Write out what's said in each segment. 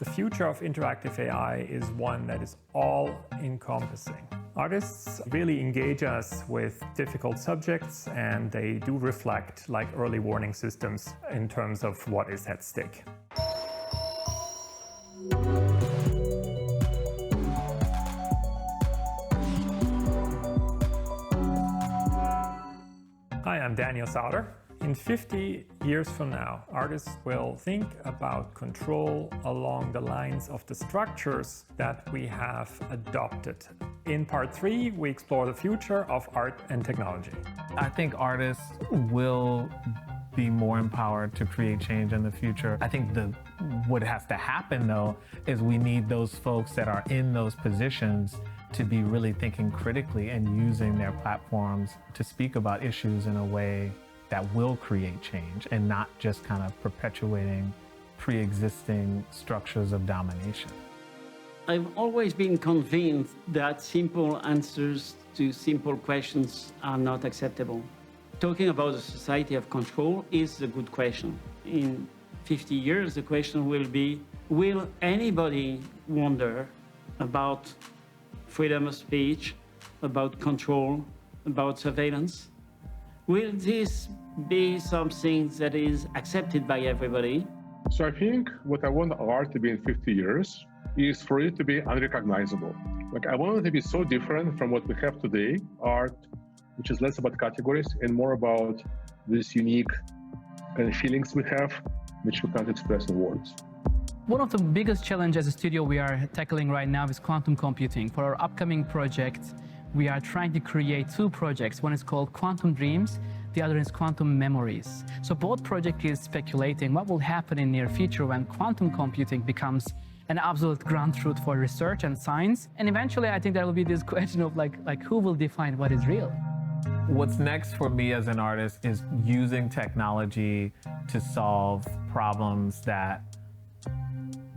The future of interactive AI is one that is all-encompassing. Artists really engage us with difficult subjects, and they do reflect like early warning systems in terms of what is at stake. Hi, I'm Daniel Sauter. In 50 years from now, artists will think about control along the lines of the structures that we have adopted. In part 3, we explore the future of art and technology. I think artists will be more empowered to create change in the future. I think what has to happen, though, is we need those folks that are in those positions to be really thinking critically and using their platforms to speak about issues in a way that will create change and not just kind of perpetuating pre-existing structures of domination. I've always been convinced that simple answers to simple questions are not acceptable. Talking about a society of control is a good question. In 50 years, the question will be, will anybody wonder about freedom of speech, about control, about surveillance? Will this be something that is accepted by everybody? So I think what I want art to be in 50 years is for it to be unrecognizable. Like, I want it to be so different from what we have today, art, which is less about categories and more about these unique kind of feelings we have, which we can't express in words. One of the biggest challenges as a studio we are tackling right now is quantum computing. For our upcoming project, we are trying to create 2 projects. One is called Quantum Dreams, the other is Quantum Memories. So both projects is speculating what will happen in near future when quantum computing becomes an absolute ground truth for research and science. And eventually, I think there will be this question of like who will define what is real? What's next for me as an artist is using technology to solve problems that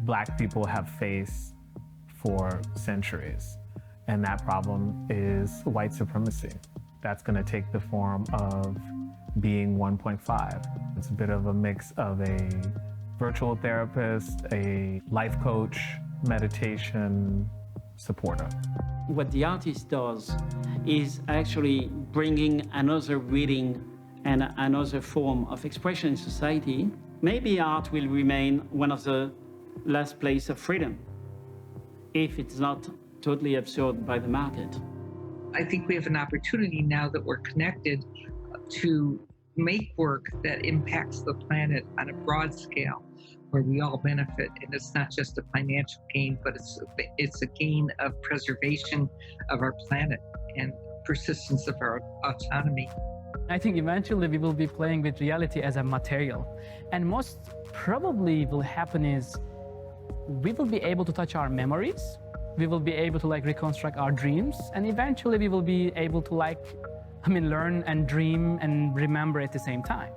Black people have faced for centuries. And that problem is white supremacy. That's going to take the form of being 1.5. It's a bit of a mix of a virtual therapist, a life coach, meditation supporter. What the artist does is actually bringing another reading and another form of expression in society. Maybe art will remain one of the last places of freedom if it's not totally absorbed by the market. I think we have an opportunity now that we're connected to make work that impacts the planet on a broad scale where we all benefit. And it's not just a financial gain, but it's a gain of preservation of our planet and persistence of our autonomy. I think eventually we will be playing with reality as a material. And most probably will happen is we will be able to touch our memories. We will be able to reconstruct our dreams, and eventually we will be able to learn and dream and remember at the same time.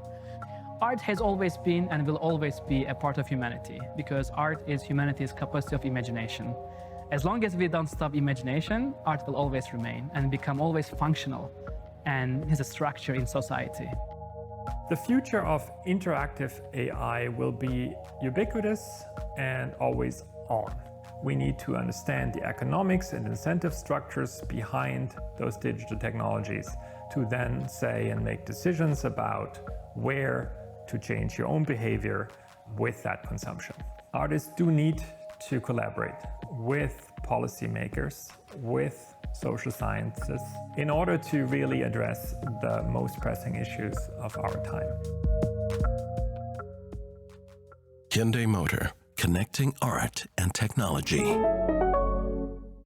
Art has always been and will always be a part of humanity because art is humanity's capacity of imagination. As long as we don't stop imagination, art will always remain and become always functional and has a structure in society. The future of interactive AI will be ubiquitous and always on. We need to understand the economics and incentive structures behind those digital technologies to then say and make decisions about where to change your own behavior with that consumption. Artists do need to collaborate with policymakers, with social sciences, in order to really address the most pressing issues of our time. Hyundai Motor, connecting art and technology.